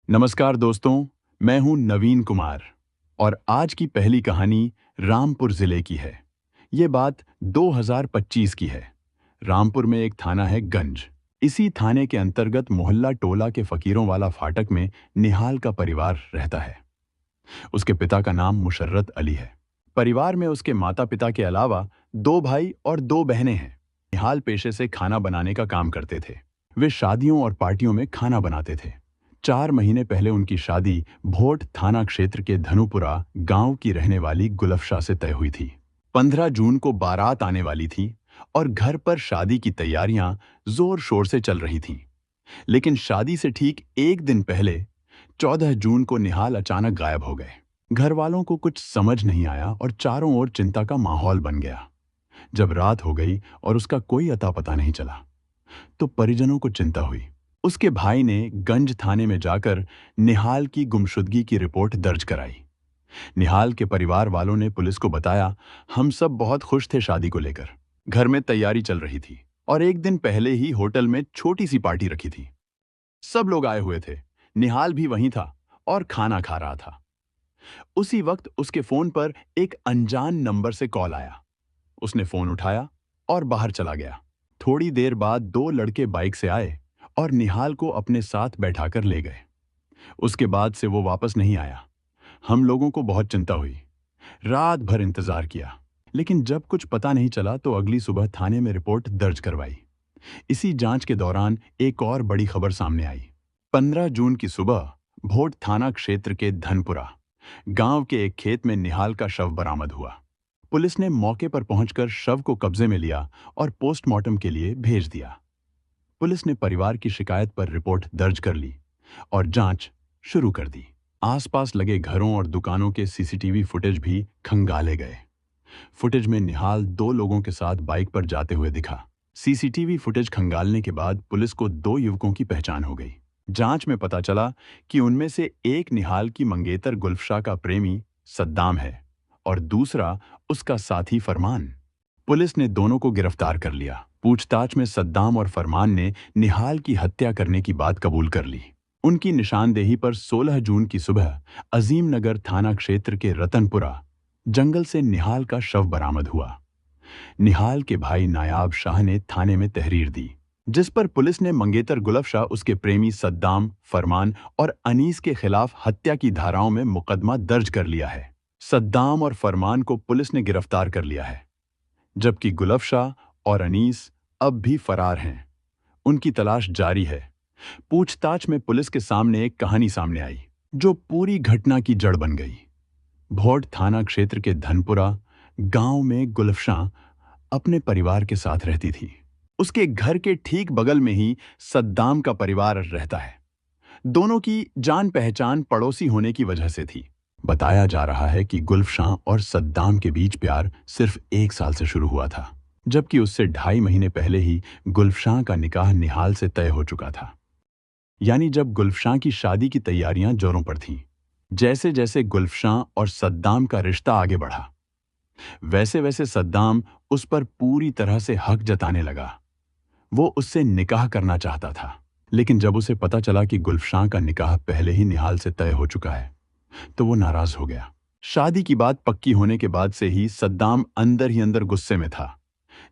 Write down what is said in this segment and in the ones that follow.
नमस्कार दोस्तों, मैं हूं नवीन कुमार और आज की पहली कहानी रामपुर जिले की है। ये बात 2025 की है। रामपुर में एक थाना है गंज। इसी थाने के अंतर्गत मोहल्ला टोला के फकीरों वाला फाटक में निहाल का परिवार रहता है। उसके पिता का नाम मुशर्रत अली है। परिवार में उसके माता पिता के अलावा दो भाई और दो बहनें हैं। निहाल पेशे से खाना बनाने का काम करते थे। वे शादियों और पार्टियों में खाना बनाते थे। 4 महीने पहले उनकी शादी भोट थाना क्षेत्र के धनुपुरा गांव की रहने वाली गुलफशा से तय हुई थी। 15 जून को बारात आने वाली थी और घर पर शादी की तैयारियां जोर शोर से चल रही थीं। लेकिन शादी से ठीक एक दिन पहले 14 जून को निहाल अचानक गायब हो गए। घर वालों को कुछ समझ नहीं आया और चारों ओर चिंता का माहौल बन गया। जब रात हो गई और उसका कोई अता पता नहीं चला, तो परिजनों को चिंता हुई। उसके भाई ने गंज थाने में जाकर निहाल की गुमशुदगी की रिपोर्ट दर्ज कराई। निहाल के परिवार वालों ने पुलिस को बताया, हम सब बहुत खुश थे शादी को लेकर। घर में तैयारी चल रही थी और एक दिन पहले ही होटल में छोटी सी पार्टी रखी थी। सब लोग आए हुए थे। निहाल भी वहीं था और खाना खा रहा था। उसी वक्त उसके फोन पर एक अनजान नंबर से कॉल आया। उसने फोन उठाया और बाहर चला गया। थोड़ी देर बाद दो लड़के बाइक से आए और निहाल को अपने साथ बैठाकर ले गए। उसके बाद से वो वापस नहीं आया। हम लोगों को बहुत चिंता हुई। रात भर इंतजार किया, लेकिन जब कुछ पता नहीं चला तो अगली सुबह थाने में रिपोर्ट दर्ज करवाई। इसी जांच के दौरान एक और बड़ी खबर सामने आई। 15 जून की सुबह भोट थाना क्षेत्र के धनपुरा गांव के एक खेत में निहाल का शव बरामद हुआ। पुलिस ने मौके पर पहुंचकर शव को कब्जे में लिया और पोस्टमार्टम के लिए भेज दिया। पुलिस ने परिवार की शिकायत पर रिपोर्ट दर्ज कर ली और जांच शुरू कर दी। आसपास लगे घरों और दुकानों के सीसीटीवी फुटेज भी खंगाले गए। फुटेज में निहाल दो लोगों के साथ बाइक पर जाते हुए दिखा। सीसीटीवी फुटेज खंगालने के बाद पुलिस को दो युवकों की पहचान हो गई। जांच में पता चला कि उनमें से एक निहाल की मंगेतर गुलफशा का प्रेमी सद्दाम है और दूसरा उसका साथी फरमान। पुलिस ने दोनों को गिरफ्तार कर लिया। पूछताछ में सद्दाम और फरमान ने निहाल की हत्या करने की बात कबूल कर ली। उनकी निशानदेही पर 16 जून की सुबह अजीम नगर थाना क्षेत्र के रतनपुरा जंगल से निहाल का शव बरामद हुआ। निहाल के भाई नायाब शाह ने थाने में तहरीर दी, जिस पर पुलिस ने मंगेतर गुलफशा, उसके प्रेमी सद्दाम, फरमान और अनीस के खिलाफ हत्या की धाराओं में मुकदमा दर्ज कर लिया है। सद्दाम और फरमान को पुलिस ने गिरफ्तार कर लिया है, जबकि गुलफशा और अनीस अब भी फरार हैं। उनकी तलाश जारी है। पूछताछ में पुलिस के सामने एक कहानी सामने आई, जो पूरी घटना की जड़ बन गई। भोट थाना क्षेत्र के धनपुरा गांव में गुलफशा अपने परिवार के साथ रहती थी। उसके घर के ठीक बगल में ही सद्दाम का परिवार रहता है। दोनों की जान पहचान पड़ोसी होने की वजह से थी। बताया जा रहा है कि गुलफशा और सद्दाम के बीच प्यार सिर्फ 1 साल से शुरू हुआ था, जबकि उससे 2.5 महीने पहले ही गुलफशा का निकाह निहाल से तय हो चुका था। यानी जब गुलफशा की शादी की तैयारियां जोरों पर थीं। जैसे जैसे गुलफशा और सद्दाम का रिश्ता आगे बढ़ा, वैसे वैसे सद्दाम उस पर पूरी तरह से हक जताने लगा। वो उससे निकाह करना चाहता था, लेकिन जब उसे पता चला कि गुलफशा का निकाह पहले ही निहाल से तय हो चुका है, तो वो नाराज हो गया। शादी की बात पक्की होने के बाद से ही सद्दाम अंदर ही अंदर गुस्से में था।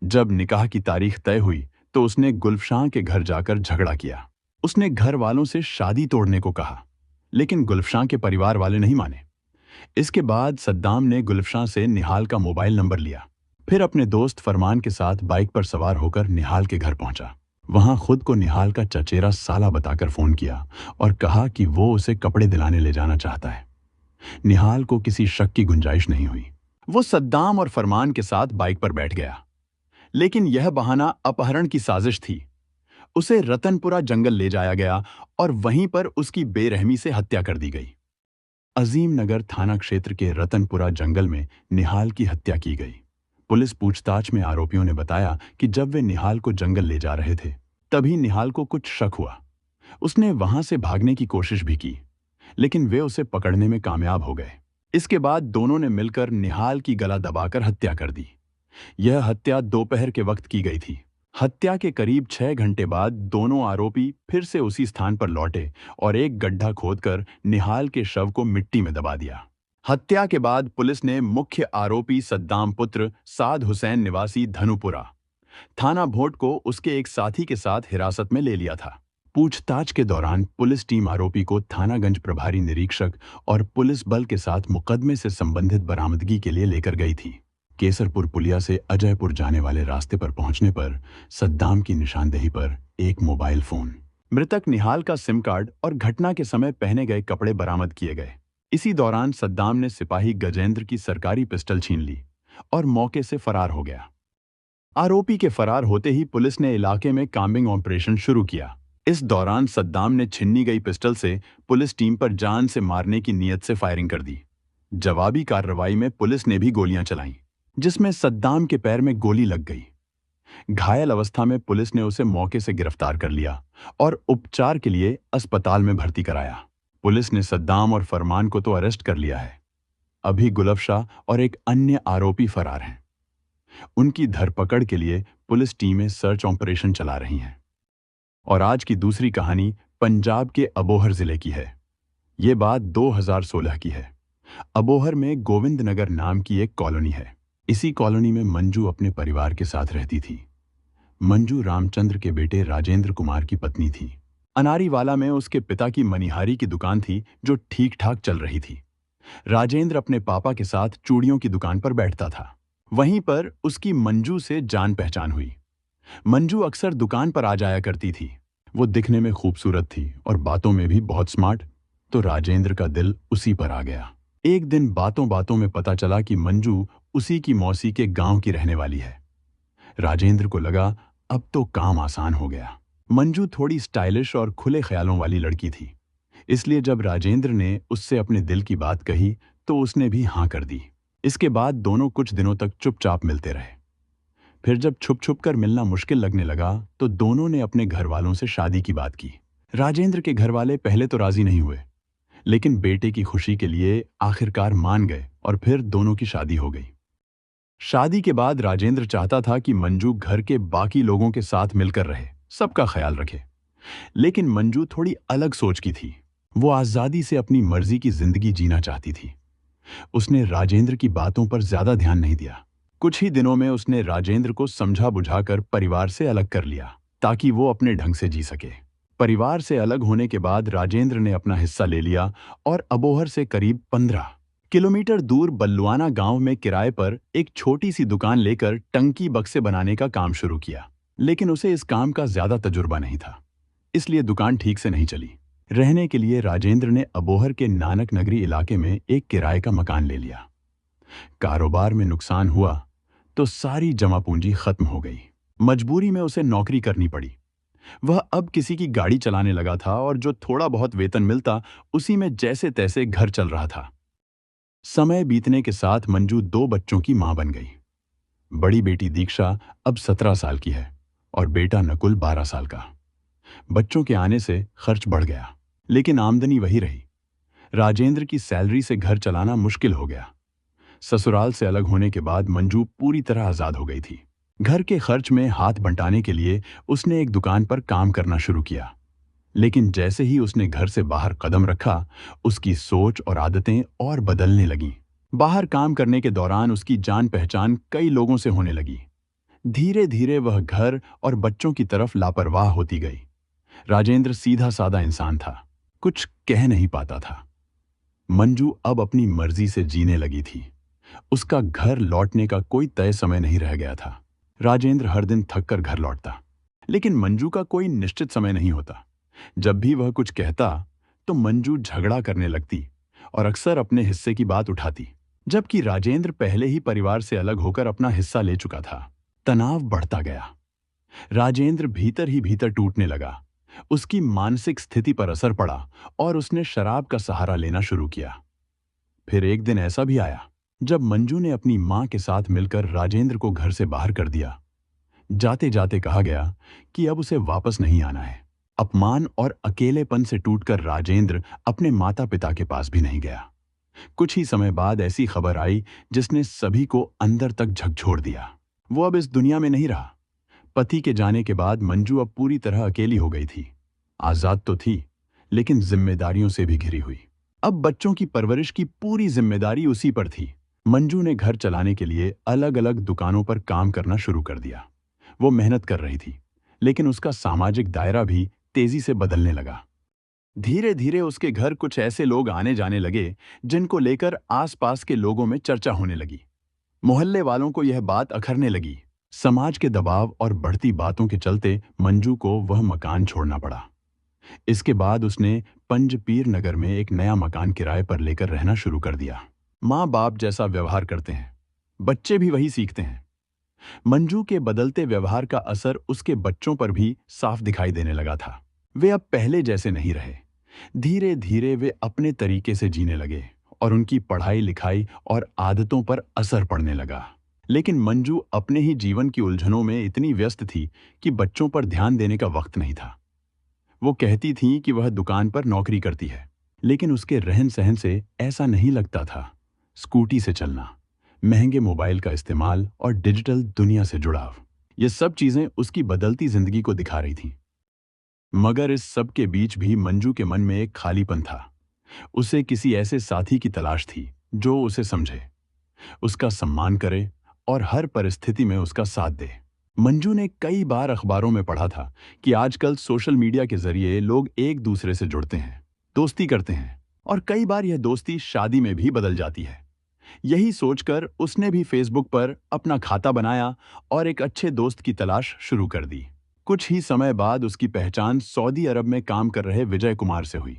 जब निकाह की तारीख तय हुई तो उसने गुलफशा के घर जाकर झगड़ा किया। उसने घर वालों से शादी तोड़ने को कहा, लेकिन गुलफशा के परिवार वाले नहीं माने। इसके बाद सद्दाम ने गुलफशा से निहाल का मोबाइल नंबर लिया, फिर अपने दोस्त फरमान के साथ बाइक पर सवार होकर निहाल के घर पहुंचा। वहां खुद को निहाल का चचेरा साला बताकर फोन किया और कहा कि वो उसे कपड़े दिलाने ले जाना चाहता है। निहाल को किसी शक की गुंजाइश नहीं हुई। वो सद्दाम और फरमान के साथ बाइक पर बैठ गया, लेकिन यह बहाना अपहरण की साजिश थी। उसे रतनपुरा जंगल ले जाया गया और वहीं पर उसकी बेरहमी से हत्या कर दी गई। अजीम नगर थाना क्षेत्र के रतनपुरा जंगल में निहाल की हत्या की गई। पुलिस पूछताछ में आरोपियों ने बताया कि जब वे निहाल को जंगल ले जा रहे थे, तभी निहाल को कुछ शक हुआ। उसने वहां से भागने की कोशिश भी की, लेकिन वे उसे पकड़ने में कामयाब हो गए। इसके बाद दोनों ने मिलकर निहाल की गला दबाकर हत्या कर दी। यह हत्या दोपहर के वक्त की गई थी। हत्या के करीब 6 घंटे बाद दोनों आरोपी फिर से उसी स्थान पर लौटे और एक गड्ढा खोदकर निहाल के शव को मिट्टी में दबा दिया। हत्या के बाद पुलिस ने मुख्य आरोपी सद्दाम पुत्र साद हुसैन निवासी धनुपुरा थाना भोट को उसके एक साथी के साथ हिरासत में ले लिया था। पूछताछ के दौरान पुलिस टीम आरोपी को थानागंज प्रभारी निरीक्षक और पुलिस बल के साथ मुकदमे से संबंधित बरामदगी के लिए लेकर गई थी। केसरपुर पुलिया से अजयपुर जाने वाले रास्ते पर पहुंचने पर सद्दाम की निशानदेही पर एक मोबाइल फोन, मृतक निहाल का सिम कार्ड और घटना के समय पहने गए कपड़े बरामद किए गए। इसी दौरान सद्दाम ने सिपाही गजेंद्र की सरकारी पिस्टल छीन ली और मौके से फरार हो गया। आरोपी के फरार होते ही पुलिस ने इलाके में काम्बिंग ऑपरेशन शुरू किया। इस दौरान सद्दाम ने छिन्नी गई पिस्टल से पुलिस टीम पर जान से मारने की नीयत से फायरिंग कर दी। जवाबी कार्रवाई में पुलिस ने भी गोलियां चलाईं, जिसमें सद्दाम के पैर में गोली लग गई। घायल अवस्था में पुलिस ने उसे मौके से गिरफ्तार कर लिया और उपचार के लिए अस्पताल में भर्ती कराया। पुलिस ने सद्दाम और फरमान को तो अरेस्ट कर लिया है। अभी गुलफ शाह और एक अन्य आरोपी फरार हैं। उनकी धरपकड़ के लिए पुलिस टीमें सर्च ऑपरेशन चला रही हैं। और आज की दूसरी कहानी पंजाब के अबोहर जिले की है। ये बात 2016 की है। अबोहर में गोविंद नगर नाम की एक कॉलोनी है। इसी कॉलोनी में मंजू अपने परिवार के साथ रहती थी। मंजू रामचंद्र के बेटे राजेंद्र कुमार की पत्नी थी। अनारीवाला में उसके पिता की मनिहारी की दुकान थी जो ठीक ठाक चल रही थी। राजेंद्र अपने पापा के साथ चूड़ियों की दुकान पर बैठता था। वहीं पर उसकी मंजू से जान पहचान हुई। मंजू अक्सर दुकान पर आ जाया करती थी। वो दिखने में खूबसूरत थी और बातों में भी बहुत स्मार्ट, तो राजेंद्र का दिल उसी पर आ गया। एक दिन बातों बातों में पता चला कि मंजू उसी की मौसी के गांव की रहने वाली है। राजेंद्र को लगा अब तो काम आसान हो गया। मंजू थोड़ी स्टाइलिश और खुले ख्यालों वाली लड़की थी, इसलिए जब राजेंद्र ने उससे अपने दिल की बात कही तो उसने भी हाँ कर दी। इसके बाद दोनों कुछ दिनों तक चुपचाप मिलते रहे। फिर जब छुप छुप कर मिलना मुश्किल लगने लगा तो दोनों ने अपने घर वालों से शादी की बात की। राजेंद्र के घर वाले पहले तो राजी नहीं हुए, लेकिन बेटे की खुशी के लिए आखिरकार मान गए और फिर दोनों की शादी हो गई। शादी के बाद राजेंद्र चाहता था कि मंजू घर के बाकी लोगों के साथ मिलकर रहे, सबका ख्याल रखे। लेकिन मंजू थोड़ी अलग सोच की थी। वो आजादी से अपनी मर्जी की जिंदगी जीना चाहती थी। उसने राजेंद्र की बातों पर ज्यादा ध्यान नहीं दिया। कुछ ही दिनों में उसने राजेंद्र को समझा बुझाकर परिवार से अलग कर लिया ताकि वो अपने ढंग से जी सके। परिवार से अलग होने के बाद राजेंद्र ने अपना हिस्सा ले लिया और अबोहर से करीब 15 किलोमीटर दूर बल्लुआना गांव में किराए पर एक छोटी सी दुकान लेकर टंकी बक्से बनाने का काम शुरू किया। लेकिन उसे इस काम का ज्यादा तजुर्बा नहीं था, इसलिए दुकान ठीक से नहीं चली। रहने के लिए राजेंद्र ने अबोहर के नानक नगरी इलाके में एक किराए का मकान ले लिया। कारोबार में नुकसान हुआ तो सारी जमा पूंजी खत्म हो गई। मजबूरी में उसे नौकरी करनी पड़ी। वह अब किसी की गाड़ी चलाने लगा था और जो थोड़ा बहुत वेतन मिलता उसी में जैसे तैसे घर चल रहा था। समय बीतने के साथ मंजू 2 बच्चों की मां बन गई। बड़ी बेटी दीक्षा अब 17 साल की है और बेटा नकुल 12 साल का। बच्चों के आने से खर्च बढ़ गया, लेकिन आमदनी वही रही। राजेंद्र की सैलरी से घर चलाना मुश्किल हो गया। ससुराल से अलग होने के बाद मंजू पूरी तरह आजाद हो गई थी। घर के खर्च में हाथ बंटाने के लिए उसने एक दुकान पर काम करना शुरू किया। लेकिन जैसे ही उसने घर से बाहर कदम रखा, उसकी सोच और आदतें और बदलने लगीं। बाहर काम करने के दौरान उसकी जान पहचान कई लोगों से होने लगी। धीरे धीरे वह घर और बच्चों की तरफ लापरवाह होती गई। राजेंद्र सीधा साधा इंसान था, कुछ कह नहीं पाता था। मंजू अब अपनी मर्जी से जीने लगी थी। उसका घर लौटने का कोई तय समय नहीं रह गया था। राजेंद्र हर दिन थक कर घर लौटता, लेकिन मंजू का कोई निश्चित समय नहीं होता। जब भी वह कुछ कहता तो मंजू झगड़ा करने लगती और अक्सर अपने हिस्से की बात उठाती, जबकि राजेंद्र पहले ही परिवार से अलग होकर अपना हिस्सा ले चुका था। तनाव बढ़ता गया। राजेंद्र भीतर ही भीतर टूटने लगा। उसकी मानसिक स्थिति पर असर पड़ा और उसने शराब का सहारा लेना शुरू किया। फिर एक दिन ऐसा भी आया जब मंजू ने अपनी मां के साथ मिलकर राजेंद्र को घर से बाहर कर दिया। जाते जाते कहा गया कि अब उसे वापस नहीं आना है। अपमान और अकेलेपन से टूटकर राजेंद्र अपने माता पिता के पास भी नहीं गया। कुछ ही समय बाद ऐसी खबर आई जिसने सभी को अंदर तक झकझोर दिया। वो अब इस दुनिया में नहीं रहा, पति के जाने के बाद मंजू अब पूरी तरह अकेली हो गई थी। आजाद तो थी, लेकिन जिम्मेदारियों से भी घिरी हुई। अब बच्चों की परवरिश की पूरी जिम्मेदारी उसी पर थी। मंजू ने घर चलाने के लिए अलग अलग दुकानों पर काम करना शुरू कर दिया। वो मेहनत कर रही थी, लेकिन उसका सामाजिक दायरा भी तेजी से बदलने लगा। धीरे धीरे उसके घर कुछ ऐसे लोग आने जाने लगे जिनको लेकर आसपास के लोगों में चर्चा होने लगी। मोहल्ले वालों को यह बात अखरने लगी। समाज के दबाव और बढ़ती बातों के चलते मंजू को वह मकान छोड़ना पड़ा। इसके बाद उसने पंजपीर नगर में एक नया मकान किराए पर लेकर रहना शुरू कर दिया। माँ बाप जैसा व्यवहार करते हैं, बच्चे भी वही सीखते हैं। मंजू के बदलते व्यवहार का असर उसके बच्चों पर भी साफ दिखाई देने लगा था। वे अब पहले जैसे नहीं रहे। धीरे धीरे वे अपने तरीके से जीने लगे और उनकी पढ़ाई लिखाई और आदतों पर असर पड़ने लगा। लेकिन मंजू अपने ही जीवन की उलझनों में इतनी व्यस्त थी कि बच्चों पर ध्यान देने का वक्त नहीं था। वो कहती थी कि वह दुकान पर नौकरी करती है, लेकिन उसके रहन सहन से ऐसा नहीं लगता था। स्कूटी से चलना, महंगे मोबाइल का इस्तेमाल और डिजिटल दुनिया से जुड़ाव, ये सब चीजें उसकी बदलती जिंदगी को दिखा रही थीं। मगर इस सब के बीच भी मंजू के मन में एक खालीपन था। उसे किसी ऐसे साथी की तलाश थी जो उसे समझे, उसका सम्मान करे और हर परिस्थिति में उसका साथ दे। मंजू ने कई बार अखबारों में पढ़ा था कि आजकल सोशल मीडिया के जरिए लोग एक दूसरे से जुड़ते हैं, दोस्ती करते हैं और कई बार यह दोस्ती शादी में भी बदल जाती है। यही सोचकर उसने भी फेसबुक पर अपना खाता बनाया और एक अच्छे दोस्त की तलाश शुरू कर दी। कुछ ही समय बाद उसकी पहचान सऊदी अरब में काम कर रहे विजय कुमार से हुई।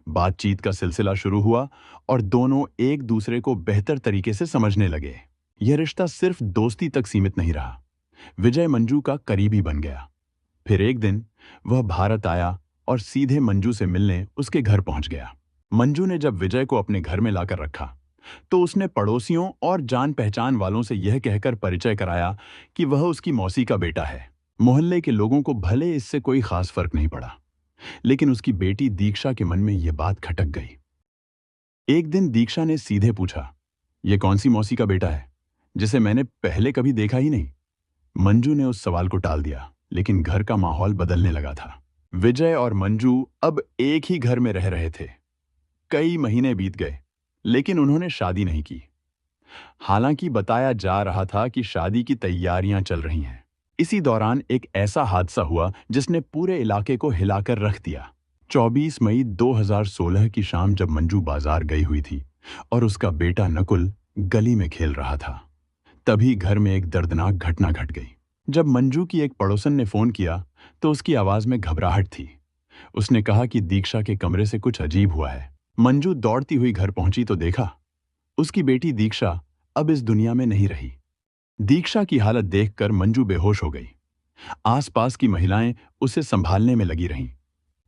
बातचीत का सिलसिला शुरू हुआ और दोनों एक दूसरे को बेहतर तरीके से समझने लगे। यह रिश्ता सिर्फ दोस्ती तक सीमित नहीं रहा। विजय मंजू का करीबी बन गया। फिर एक दिन वह भारत आया और सीधे मंजू से मिलने उसके घर पहुंच गया। मंजू ने जब विजय को अपने घर में लाकर रखा तो उसने पड़ोसियों और जान पहचान वालों से यह कहकर परिचय कराया कि वह उसकी मौसी का बेटा है। मोहल्ले के लोगों को भले इससे कोई खास फर्क नहीं पड़ा, लेकिन उसकी बेटी दीक्षा के मन में यह बात खटक गई। एक दिन दीक्षा ने सीधे पूछा, यह कौन सी मौसी का बेटा है जिसे मैंने पहले कभी देखा ही नहीं? मंजू ने उस सवाल को टाल दिया, लेकिन घर का माहौल बदलने लगा था। विजय और मंजू अब एक ही घर में रह रहे थे। कई महीने बीत गए, लेकिन उन्होंने शादी नहीं की। हालांकि बताया जा रहा था कि शादी की तैयारियां चल रही हैं। इसी दौरान एक ऐसा हादसा हुआ जिसने पूरे इलाके को हिलाकर रख दिया। 24 मई 2016 की शाम जब मंजू बाजार गई हुई थी और उसका बेटा नकुल गली में खेल रहा था, तभी घर में एक दर्दनाक घटना घट गई। जब मंजू की एक पड़ोसन ने फोन किया तो उसकी आवाज में घबराहट थी। उसने कहा कि दीक्षा के कमरे से कुछ अजीब हुआ है। मंजू दौड़ती हुई घर पहुंची तो देखा उसकी बेटी दीक्षा अब इस दुनिया में नहीं रही। दीक्षा की हालत देखकर मंजू बेहोश हो गई। आसपास की महिलाएं उसे संभालने में लगी रहीं।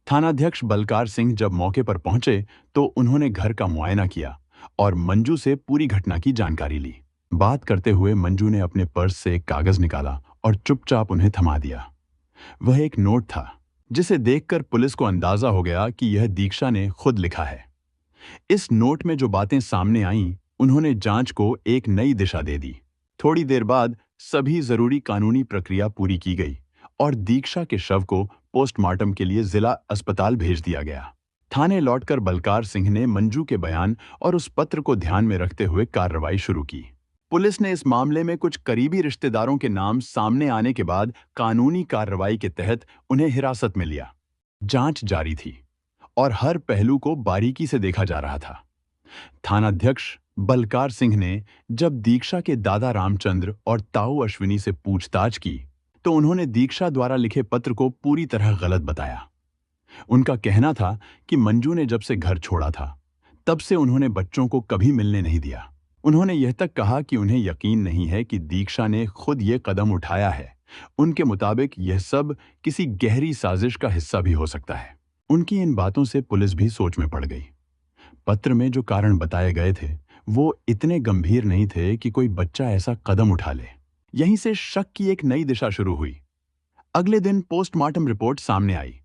थानाध्यक्ष बलकार सिंह जब मौके पर पहुंचे तो उन्होंने घर का मुआयना किया और मंजू से पूरी घटना की जानकारी ली। बात करते हुए मंजू ने अपने पर्स से एक कागज निकाला और चुपचाप उन्हें थमा दिया। वह एक नोट था जिसे देखकर पुलिस को अंदाजा हो गया कि यह दीक्षा ने खुद लिखा है। इस नोट में जो बातें सामने आईं, उन्होंने जांच को एक नई दिशा दे दी। थोड़ी देर बाद सभी जरूरी कानूनी प्रक्रिया पूरी की गई और दीक्षा के शव को पोस्टमार्टम के लिए जिला अस्पताल भेज दिया गया। थाने लौटकर बलकार सिंह ने मंजू के बयान और उस पत्र को ध्यान में रखते हुए कार्रवाई शुरू की। पुलिस ने इस मामले में कुछ करीबी रिश्तेदारों के नाम सामने आने के बाद कानूनी कार्रवाई के तहत उन्हें हिरासत में लिया। जांच जारी थी और हर पहलू को बारीकी से देखा जा रहा था। थानाध्यक्ष बलकार सिंह ने जब दीक्षा के दादा रामचंद्र और ताऊ अश्विनी से पूछताछ की तो उन्होंने दीक्षा द्वारा लिखे पत्र को पूरी तरह गलत बताया। उनका कहना था कि मंजू ने जब से घर छोड़ा था तब से उन्होंने बच्चों को कभी मिलने नहीं दिया। उन्होंने यह तक कहा कि उन्हें यकीन नहीं है कि दीक्षा ने खुद ये कदम उठाया है। उनके मुताबिक यह सब किसी गहरी साजिश का हिस्सा भी हो सकता है। उनकी इन बातों से पुलिस भी सोच में पड़ गई। पत्र में जो कारण बताए गए थे वो इतने गंभीर नहीं थे कि कोई बच्चा ऐसा कदम उठा ले। यहीं से शक की एक नई दिशा शुरू हुई। अगले दिन पोस्टमार्टम रिपोर्ट सामने आई।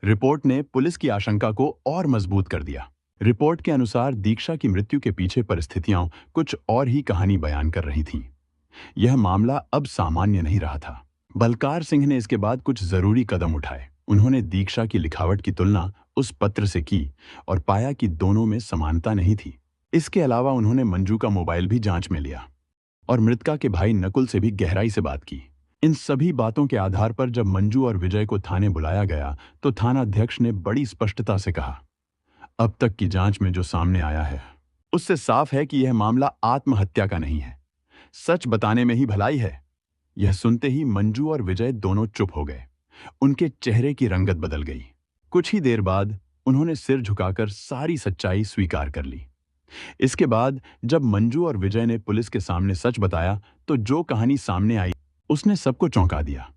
रिपोर्ट ने पुलिस की आशंका को और मजबूत कर दिया। रिपोर्ट के अनुसार दीक्षा की मृत्यु के पीछे परिस्थितियां कुछ और ही कहानी बयान कर रही थीं। यह मामला अब सामान्य नहीं रहा था। बलकार सिंह ने इसके बाद कुछ जरूरी कदम उठाए। उन्होंने दीक्षा की लिखावट की तुलना उस पत्र से की और पाया कि दोनों में समानता नहीं थी। इसके अलावा उन्होंने मंजू का मोबाइल भी जांच में लिया और मृतका के भाई नकुल से भी गहराई से बात की। इन सभी बातों के आधार पर जब मंजू और विजय को थाने बुलाया गया तो थाना अध्यक्ष ने बड़ी स्पष्टता से कहा, अब तक की जांच में जो सामने आया है उससे साफ है कि यह मामला आत्महत्या का नहीं है, सच बताने में ही भलाई है। यह सुनते ही मंजू और विजय दोनों चुप हो गए। उनके चेहरे की रंगत बदल गई। कुछ ही देर बाद उन्होंने सिर झुकाकर सारी सच्चाई स्वीकार कर ली। इसके बाद जब मंजू और विजय ने पुलिस के सामने सच बताया तो जो कहानी सामने आई उसने सबको चौंका दिया।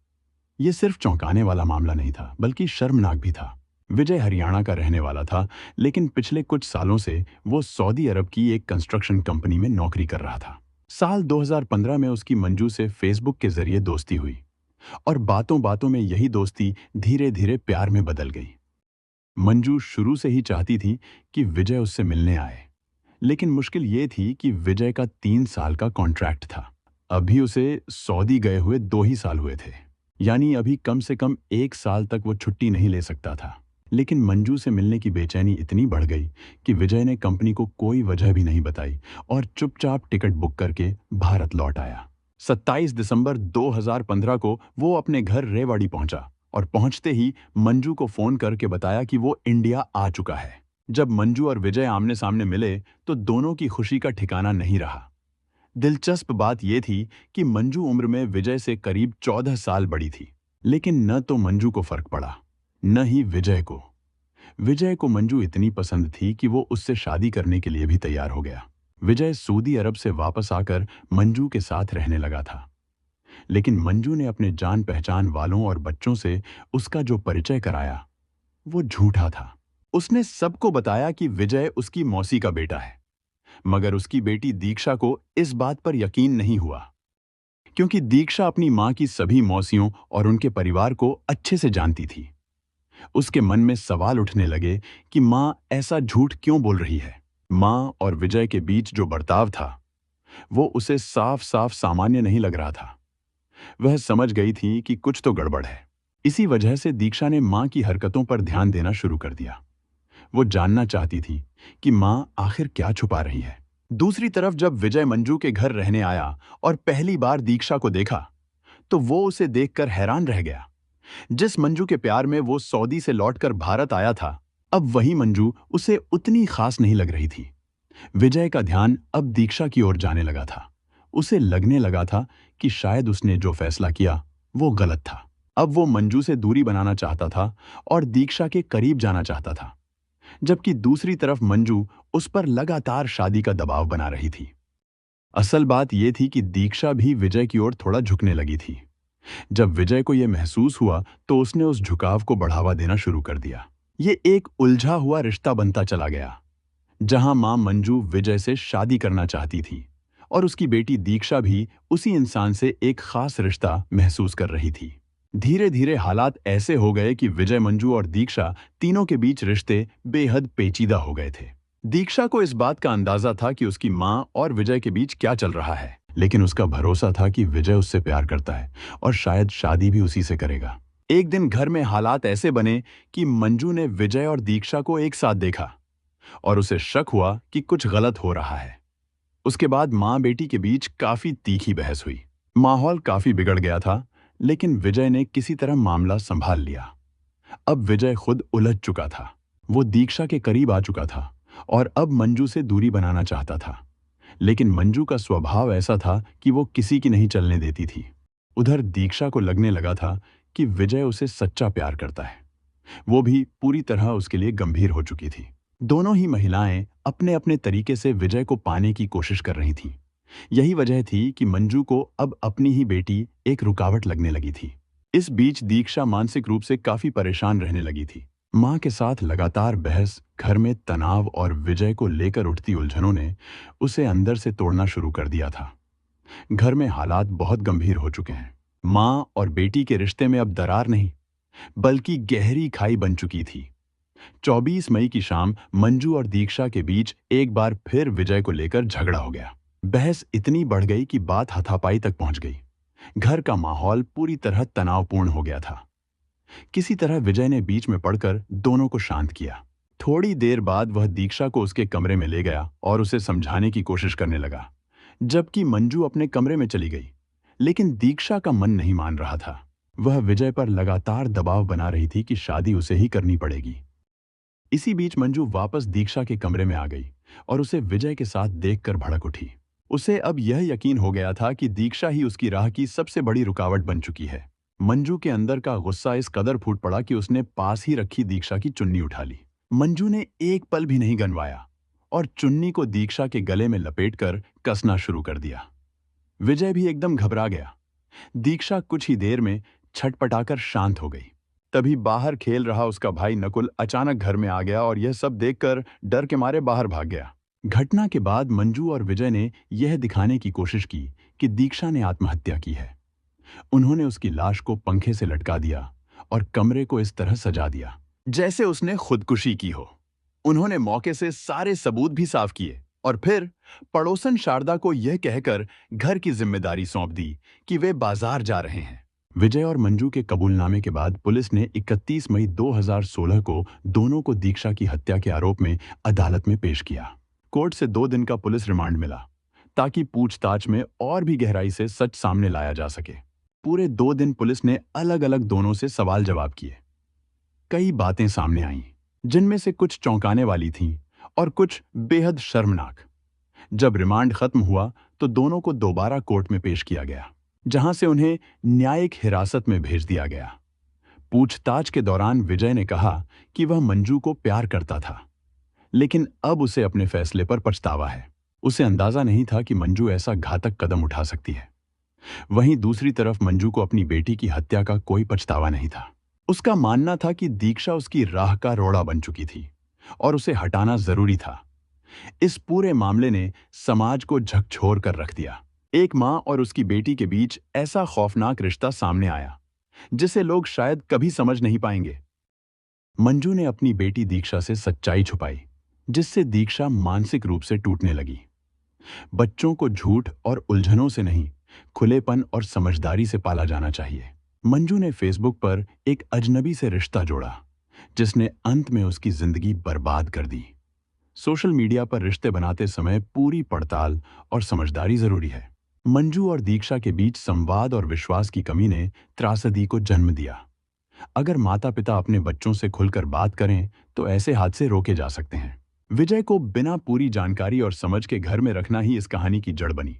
ये सिर्फ चौंकाने वाला मामला नहीं था बल्कि शर्मनाक भी था। विजय हरियाणा का रहने वाला था, लेकिन पिछले कुछ सालों से वो सऊदी अरब की एक कंस्ट्रक्शन कंपनी में नौकरी कर रहा था। साल 2015 में उसकी मंजू से फेसबुक के जरिए दोस्ती हुई और बातों बातों में यही दोस्ती धीरे धीरे प्यार में बदल गई। मंजू शुरू से ही चाहती थी कि विजय उससे मिलने आए, लेकिन मुश्किल ये थी कि विजय का 3 साल का कॉन्ट्रैक्ट था। अभी उसे सऊदी गए हुए 2 ही साल हुए थे, यानी अभी कम से कम 1 साल तक वो छुट्टी नहीं ले सकता था। लेकिन मंजू से मिलने की बेचैनी इतनी बढ़ गई कि विजय ने कंपनी को कोई वजह भी नहीं बताई और चुपचाप टिकट बुक करके भारत लौट आया। 27 दिसंबर 2015 को वो अपने घर रेवाड़ी पहुंचा और पहुंचते ही मंजू को फोन करके बताया कि वो इंडिया आ चुका है। जब मंजू और विजय आमने सामने मिले तो दोनों की खुशी का ठिकाना नहीं रहा। दिलचस्प बात यह थी कि मंजू उम्र में विजय से करीब 14 साल बड़ी थी, लेकिन न तो मंजू को फर्क पड़ा न ही विजय को। विजय को मंजू इतनी पसंद थी कि वो उससे शादी करने के लिए भी तैयार हो गया। विजय सऊदी अरब से वापस आकर मंजू के साथ रहने लगा था, लेकिन मंजू ने अपने जान पहचान वालों और बच्चों से उसका जो परिचय कराया वो झूठा था। उसने सबको बताया कि विजय उसकी मौसी का बेटा है, मगर उसकी बेटी दीक्षा को इस बात पर यकीन नहीं हुआ, क्योंकि दीक्षा अपनी मां की सभी मौसियों और उनके परिवार को अच्छे से जानती थी। उसके मन में सवाल उठने लगे कि मां ऐसा झूठ क्यों बोल रही है। मां और विजय के बीच जो बर्ताव था वो उसे साफ साफ सामान्य नहीं लग रहा था। वह समझ गई थी कि कुछ तो गड़बड़ है। इसी वजह से दीक्षा ने मां की हरकतों पर ध्यान देना शुरू कर दिया। वो जानना चाहती थी कि मां आखिर क्या छुपा रही है। दूसरी तरफ जब विजय मंजू के घर रहने आया और पहली बार दीक्षा को देखा तो वो उसे देखकर हैरान रह गया। जिस मंजू के प्यार में वो सऊदी से लौटकर भारत आया था, अब वही मंजू उसे उतनी खास नहीं लग रही थी। विजय का ध्यान अब दीक्षा की ओर जाने लगा था। उसे लगने लगा था कि शायद उसने जो फैसला किया वो गलत था। अब वो मंजू से दूरी बनाना चाहता था और दीक्षा के करीब जाना चाहता था, जबकि दूसरी तरफ मंजू उस पर लगातार शादी का दबाव बना रही थी। असल बात यह थी कि दीक्षा भी विजय की ओर थोड़ा झुकने लगी थी। जब विजय को यह महसूस हुआ तो उसने उस झुकाव को बढ़ावा देना शुरू कर दिया। ये एक उलझा हुआ रिश्ता बनता चला गया, जहां मां मंजू विजय से शादी करना चाहती थी और उसकी बेटी दीक्षा भी उसी इंसान से एक खास रिश्ता महसूस कर रही थी। धीरे धीरे हालात ऐसे हो गए कि विजय, मंजू और दीक्षा तीनों के बीच रिश्ते बेहद पेचीदा हो गए थे। दीक्षा को इस बात का अंदाजा था कि उसकी मां और विजय के बीच क्या चल रहा है, लेकिन उसका भरोसा था कि विजय उससे प्यार करता है और शायद शादी भी उसी से करेगा। एक दिन घर में हालात ऐसे बने कि मंजू ने विजय और दीक्षा को एक साथ देखा और उसे शक हुआ कि कुछ गलत हो रहा है। उसके बाद मां बेटी के बीच काफी तीखी बहस हुई। माहौल काफी बिगड़ गया था, लेकिन विजय ने किसी तरह मामला संभाल लिया। अब विजय खुद उलझ चुका था। वो दीक्षा के करीब आ चुका था और अब मंजू से दूरी बनाना चाहता था, लेकिन मंजू का स्वभाव ऐसा था कि वो किसी की नहीं चलने देती थी। उधर दीक्षा को लगने लगा था कि विजय उसे सच्चा प्यार करता है। वो भी पूरी तरह उसके लिए गंभीर हो चुकी थी। दोनों ही महिलाएं अपने अपने तरीके से विजय को पाने की कोशिश कर रही थीं। यही वजह थी कि मंजू को अब अपनी ही बेटी एक रुकावट लगने लगी थी। इस बीच दीक्षा मानसिक रूप से काफी परेशान रहने लगी थी। मां के साथ लगातार बहस, घर में तनाव और विजय को लेकर उठती उलझनों ने उसे अंदर से तोड़ना शुरू कर दिया था। घर में हालात बहुत गंभीर हो चुके हैं। मां और बेटी के रिश्ते में अब दरार नहीं, बल्कि गहरी खाई बन चुकी थी। 24 मई की शाम मंजू और दीक्षा के बीच एक बार फिर विजय को लेकर झगड़ा हो गया। बहस इतनी बढ़ गई कि बात हाथापाई तक पहुंच गई। घर का माहौल पूरी तरह तनावपूर्ण हो गया था। किसी तरह विजय ने बीच में पड़कर दोनों को शांत किया। थोड़ी देर बाद वह दीक्षा को उसके कमरे में ले गया और उसे समझाने की कोशिश करने लगा, जबकि मंजू अपने कमरे में चली गई। लेकिन दीक्षा का मन नहीं मान रहा था। वह विजय पर लगातार दबाव बना रही थी कि शादी उसे ही करनी पड़ेगी। इसी बीच मंजू वापस दीक्षा के कमरे में आ गई और उसे विजय के साथ देखकर भड़क उठी। उसे अब यह यकीन हो गया था कि दीक्षा ही उसकी राह की सबसे बड़ी रुकावट बन चुकी है। मंजू के अंदर का गुस्सा इस कदर फूट पड़ा कि उसने पास ही रखी दीक्षा की चुन्नी उठा ली। मंजू ने एक पल भी नहीं गनवाया और चुन्नी को दीक्षा के गले में लपेटकर कसना शुरू कर दिया। विजय भी एकदम घबरा गया। दीक्षा कुछ ही देर में छटपटाकर शांत हो गई। तभी बाहर खेल रहा उसका भाई नकुल अचानक घर में आ गया और यह सब देखकर डर के मारे बाहर भाग गया। घटना के बाद मंजू और विजय ने यह दिखाने की कोशिश की कि दीक्षा ने आत्महत्या की है। उन्होंने उसकी लाश को पंखे से लटका दिया और कमरे को इस तरह सजा दिया जैसे उसने खुदकुशी की हो। उन्होंने मौके से सारे सबूत भी साफ किए और फिर पड़ोसन शारदा को यह कहकर घर की जिम्मेदारी सौंप दी कि वे बाजार जा रहे हैं। विजय और मंजू के कबूलनामे के बाद पुलिस ने 31 मई 2016 को दोनों को दीक्षा की हत्या के आरोप में अदालत में पेश किया। कोर्ट से 2 दिन का पुलिस रिमांड मिला ताकि पूछताछ में और भी गहराई से सच सामने लाया जा सके। पूरे 2 दिन पुलिस ने अलग अलग दोनों से सवाल जवाब किए। कई बातें सामने आईं, जिनमें से कुछ चौंकाने वाली थीं और कुछ बेहद शर्मनाक। जब रिमांड खत्म हुआ तो दोनों को दोबारा कोर्ट में पेश किया गया, जहां से उन्हें न्यायिक हिरासत में भेज दिया गया। पूछताछ के दौरान विजय ने कहा कि वह मंजू को प्यार करता था, लेकिन अब उसे अपने फैसले पर पछतावा है। उसे अंदाजा नहीं था कि मंजू ऐसा घातक कदम उठा सकती है। वहीं दूसरी तरफ मंजू को अपनी बेटी की हत्या का कोई पछतावा नहीं था। उसका मानना था कि दीक्षा उसकी राह का रोड़ा बन चुकी थी और उसे हटाना जरूरी था। इस पूरे मामले ने समाज को झकझोर कर रख दिया। एक मां और उसकी बेटी के बीच ऐसा खौफनाक रिश्ता सामने आया जिसे लोग शायद कभी समझ नहीं पाएंगे। मंजू ने अपनी बेटी दीक्षा से सच्चाई छुपाई, जिससे दीक्षा मानसिक रूप से टूटने लगी। बच्चों को झूठ और उलझनों से नहीं, खुलेपन और समझदारी से पाला जाना चाहिए। मंजू ने फेसबुक पर एक अजनबी से रिश्ता जोड़ा, जिसने अंत में उसकी जिंदगी बर्बाद कर दी। सोशल मीडिया पर रिश्ते बनाते समय पूरी पड़ताल और समझदारी जरूरी है। मंजू और दीक्षा के बीच संवाद और विश्वास की कमी ने त्रासदी को जन्म दिया। अगर माता पिता अपने बच्चों से खुलकर बात करें तो ऐसे हादसे रोके जा सकते हैं। विजय को बिना पूरी जानकारी और समझ के घर में रखना ही इस कहानी की जड़ बनी।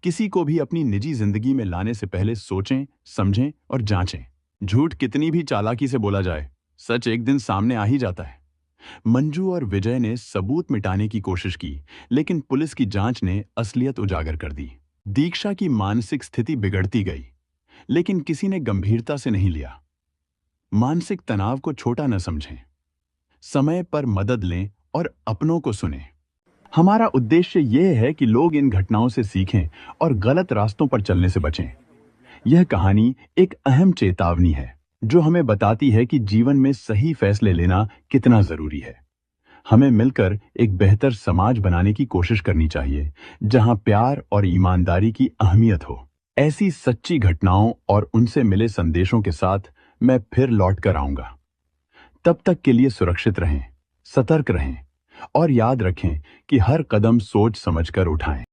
किसी को भी अपनी निजी जिंदगी में लाने से पहले सोचें, समझें और जांचें। झूठ कितनी भी चालाकी से बोला जाए, सच एक दिन सामने आ ही जाता है। मंजू और विजय ने सबूत मिटाने की कोशिश की, लेकिन पुलिस की जांच ने असलियत उजागर कर दी। दीक्षा की मानसिक स्थिति बिगड़ती गई, लेकिन किसी ने गंभीरता से नहीं लिया। मानसिक तनाव को छोटा न समझें, समय पर मदद लें और अपनों को सुनें। हमारा उद्देश्य यह है कि लोग इन घटनाओं से सीखें और गलत रास्तों पर चलने से बचें। यह कहानी एक अहम चेतावनी है जो हमें बताती है कि जीवन में सही फैसले लेना कितना जरूरी है। हमें मिलकर एक बेहतर समाज बनाने की कोशिश करनी चाहिए, जहां प्यार और ईमानदारी की अहमियत हो। ऐसी सच्ची घटनाओं और उनसे मिले संदेशों के साथ मैं फिर लौट कर आऊंगा। तब तक के लिए सुरक्षित रहें, सतर्क रहें और याद रखें कि हर कदम सोच समझकर उठाएं।